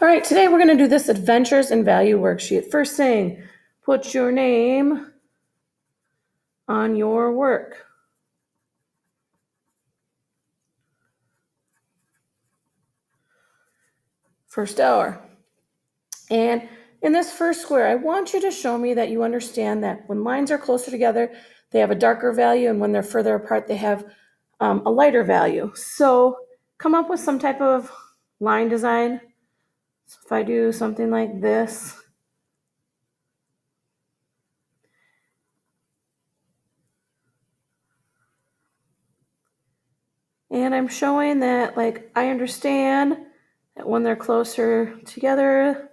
All right, today we're going to do this Adventures in Value worksheet. First thing, put your name on your work. First hour. And in this first square, I want you to show me that you understand that when lines are closer together, they have a darker value, and when they're further apart, they have a lighter value. So come up with some type of line design. So if I do something like this, and I'm showing that, like, I understand that when they're closer together,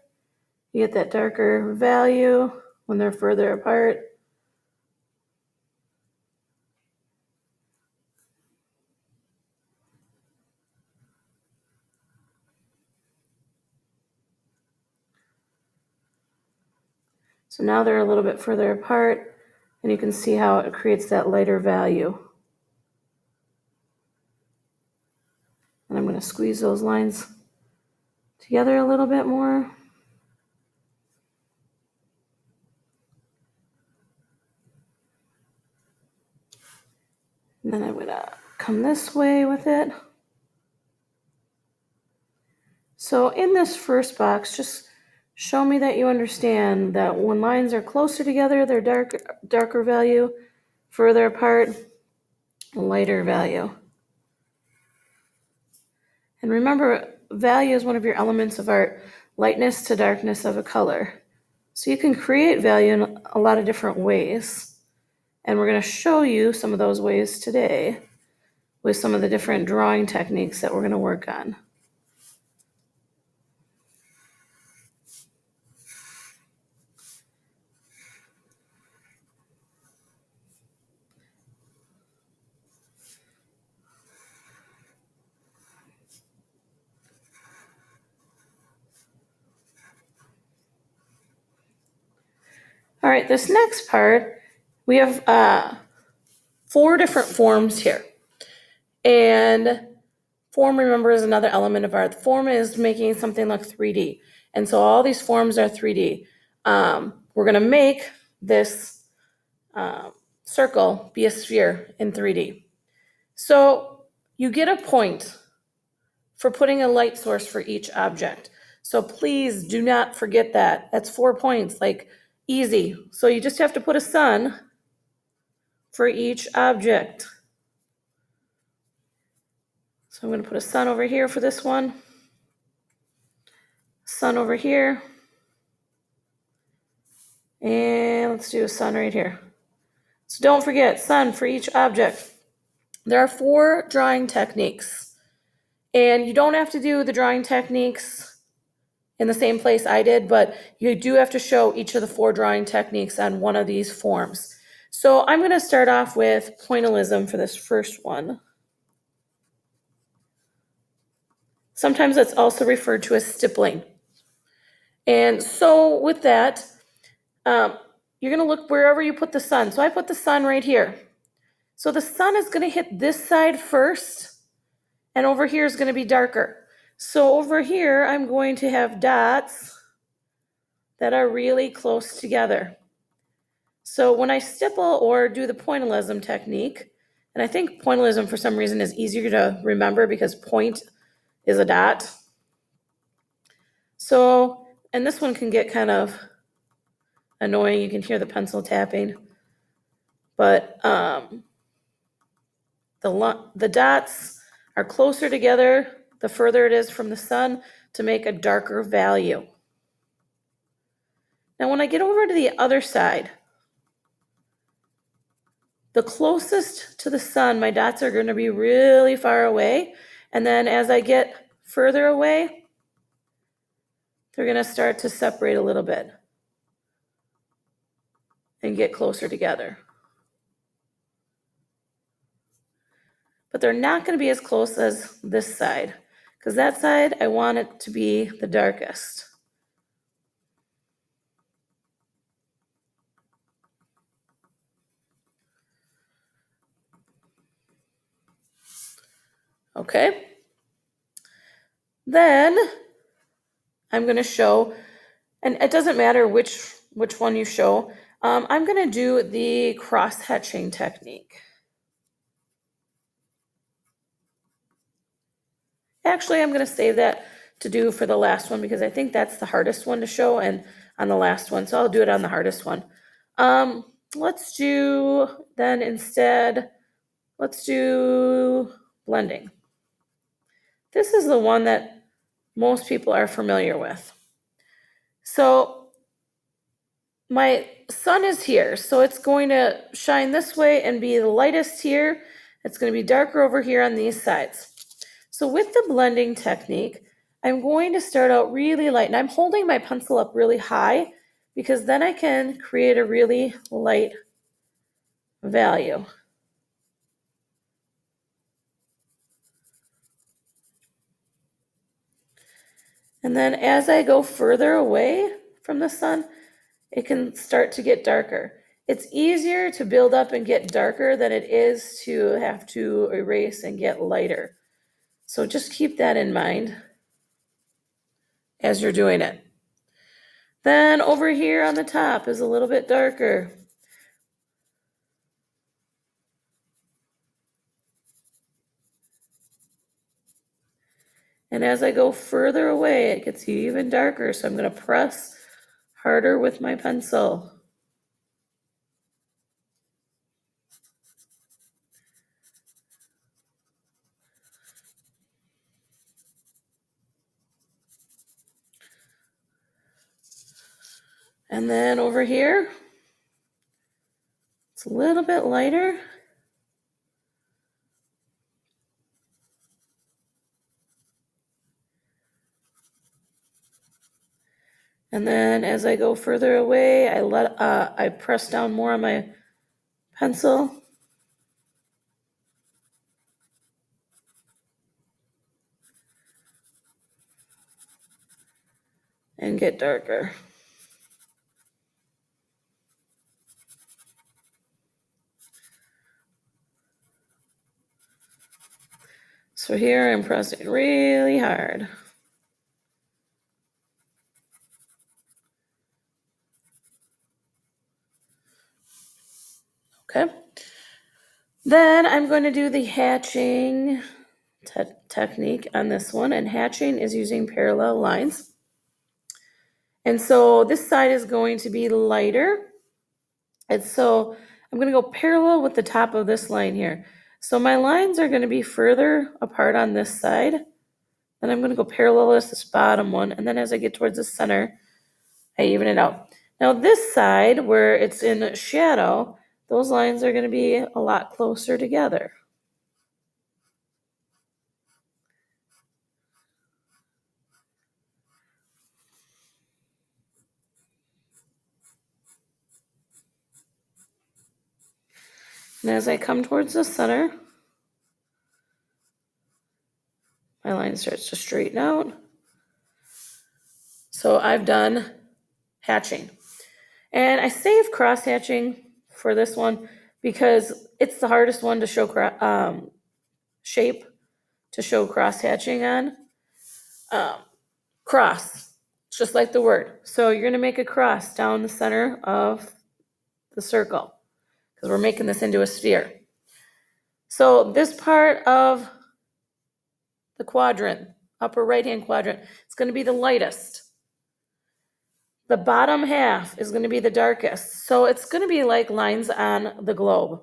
you get that darker value. When they're further apart, so now they're a little bit further apart, and you can see how it creates that lighter value. And I'm going to squeeze those lines together a little bit more. And then I'm going to come this way with it. So in this first box, just show me that you understand that when lines are closer together, they're darker value, further apart, lighter value. And remember, value is one of your elements of art, lightness to darkness of a color. So you can create value in a lot of different ways. And we're going to show you some of those ways today with some of the different drawing techniques that we're going to work on. All right, this next part, we have 4 different forms here. And form, remember, is another element of art. Form is making something look 3D. And so all these forms are 3D. We're going to make this circle be a sphere in 3D. So you get a point for putting a light source for each object. So please do not forget that. That's 4 points, like easy. So you just have to put a sun for each object. So I'm going to put a sun over here for this one, sun over here, and let's do a sun right here. So don't forget, sun for each object. There are 4 drawing techniques, and you don't have to do the drawing techniques in the same place I did, but you do have to show each of the 4 drawing techniques on one of these forms. So I'm going to start off with pointillism for this first one. Sometimes that's also referred to as stippling. And so with that, you're going to look wherever you put the sun. So I put the sun right here. So the sun is going to hit this side first, and over here is going to be darker. So over here, I'm going to have dots that are really close together. So when I stipple or do the pointillism technique, and I think pointillism for some reason is easier to remember because point is a dot. So, and this one can get kind of annoying. You can hear the pencil tapping. But the dots are closer together the further it is from the sun to make a darker value. Now when I get over to the other side, the closest to the sun, my dots are going to be really far away. And then as I get further away, they're going to start to separate a little bit and get closer together. But they're not going to be as close as this side, because that side, I want it to be the darkest. Okay. Then I'm going to show, and it doesn't matter which one you show. I'm going to do the cross-hatching technique. Actually, I'm going to save that to do for the last one because I think that's the hardest one to show and on the last one. So I'll do it on the hardest one. Let's do then instead, let's do blending. This is the one that most people are familiar with. So my sun is here, so it's going to shine this way and be the lightest here. It's going to be darker over here on these sides. So with the blending technique, I'm going to start out really light, and I'm holding my pencil up really high because then I can create a really light value. And then as I go further away from the sun, it can start to get darker. It's easier to build up and get darker than it is to have to erase and get lighter. So just keep that in mind as you're doing it. Then over here on the top is a little bit darker. And as I go further away, it gets even darker. So I'm going to press harder with my pencil. And then over here, it's a little bit lighter. And then as I go further away, I press down more on my pencil. And get darker. So here I'm pressing really hard. Okay. Then I'm going to do the hatching technique on this one, and hatching is using parallel lines. And so this side is going to be lighter. And so I'm going to go parallel with the top of this line here. So my lines are going to be further apart on this side. Then I'm going to go parallel with this bottom one. And then as I get towards the center, I even it out. Now this side where it's in shadow, those lines are going to be a lot closer together. And as I come towards the center, my line starts to straighten out. So I've done hatching. And I saved cross hatching for this one because it's the hardest one to show shape to show cross hatching on. Cross, it's just like the word. So you're going to make a cross down the center of the circle because we're making this into a sphere. So this part of the quadrant, upper right-hand quadrant, it's going to be the lightest. The bottom half is going to be the darkest. So it's going to be like lines on the globe.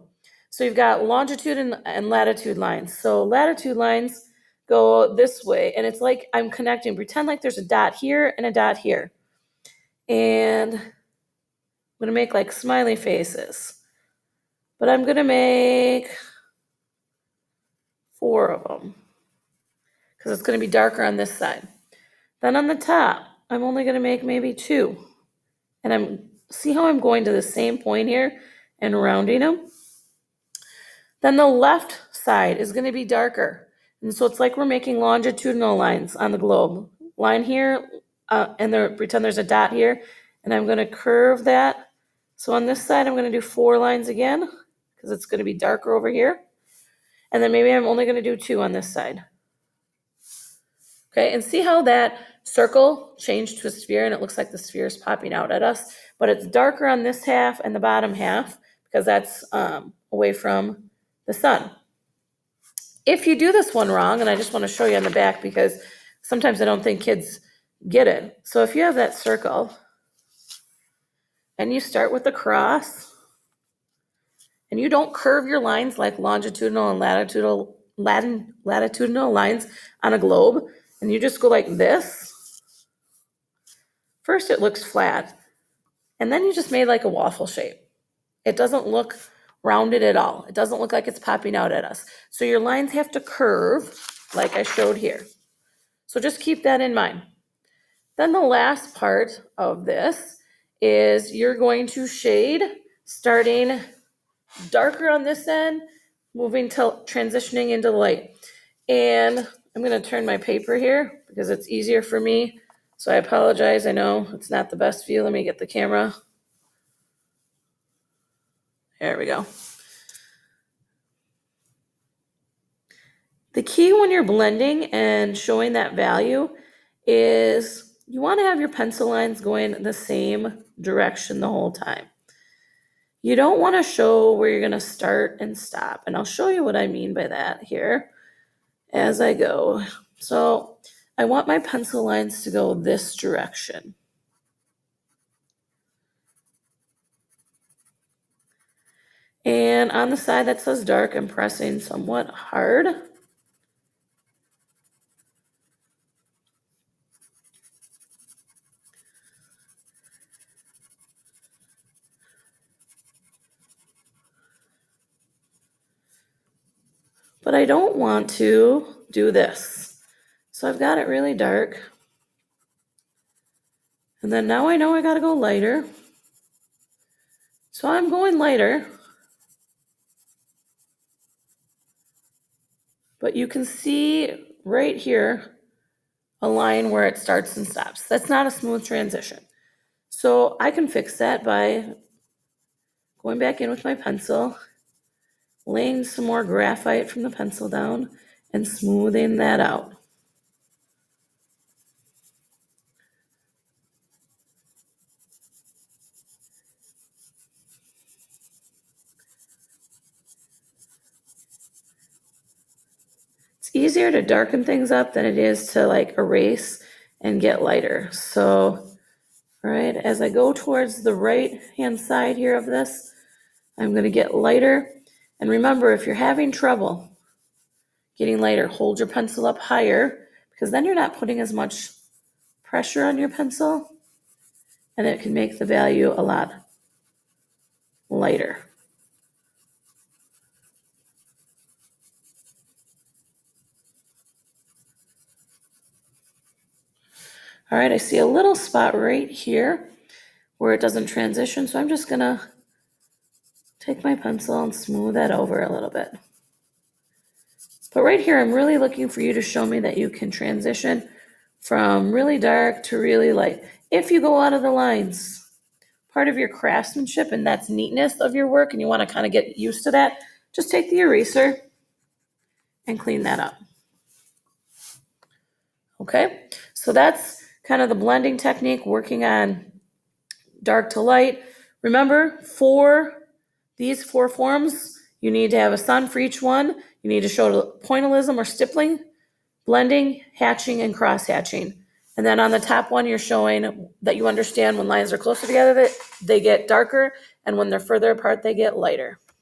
So you've got longitude and latitude lines. So latitude lines go this way, and it's like I'm connecting. Pretend like there's a dot here and a dot here. And I'm going to make like smiley faces. But I'm going to make 4 of them because it's going to be darker on this side. Then on the top, I'm only going to make maybe 2. And see how I'm going to the same point here and rounding them? Then the left side is going to be darker. And so it's like we're making longitudinal lines on the globe. Line here, and pretend there's a dot here, and I'm going to curve that. So on this side, I'm going to do 4 lines again because it's going to be darker over here. And then maybe I'm only going to do 2 on this side. Okay, and see how that Circle changed to a sphere, and it looks like the sphere is popping out at us, but it's darker on this half and the bottom half because that's away from the sun. If you do this one wrong, and I just want to show you on the back because sometimes I don't think kids get it. So if you have that circle and you start with the cross and you don't curve your lines like longitudinal and latitudinal lines on a globe, and you just go like this, first it looks flat, and then you just made like a waffle shape. It doesn't look rounded at all. It doesn't look like it's popping out at us. So your lines have to curve like I showed here. So just keep that in mind. Then the last part of this is you're going to shade starting darker on this end, moving to transitioning into light. And I'm going to turn my paper here because it's easier for me. So I apologize. I know it's not the best view. Let me get the camera. There we go. The key when you're blending and showing that value is you want to have your pencil lines going the same direction the whole time. You don't want to show where you're going to start and stop. And I'll show you what I mean by that here as I go. So I want my pencil lines to go this direction. And on the side that says dark, I'm pressing somewhat hard. But I don't want to do this. So I've got it really dark. And then now I know I gotta go lighter. So I'm going lighter. But you can see right here a line where it starts and stops. That's not a smooth transition. So I can fix that by going back in with my pencil, laying some more graphite from the pencil down, and smoothing that out. It's easier to darken things up than it is to like erase and get lighter. So, right, as I go towards the right hand side here of this, I'm going to get lighter. And remember, if you're having trouble getting lighter, hold your pencil up higher because then you're not putting as much pressure on your pencil and it can make the value a lot lighter. All right, I see a little spot right here where it doesn't transition, so I'm just gonna take my pencil and smooth that over a little bit. But right here, I'm really looking for you to show me that you can transition from really dark to really light. If you go out of the lines, part of your craftsmanship and that's neatness of your work and you want to kind of get used to that, just take the eraser and clean that up. Okay, so that's kind of the blending technique, working on dark to light. Remember, for these 4 forms, you need to have a sun for each one. You need to show pointillism or stippling, blending, hatching, and cross hatching. And then on the top one, you're showing that you understand when lines are closer together, that they get darker, and when they're further apart, they get lighter.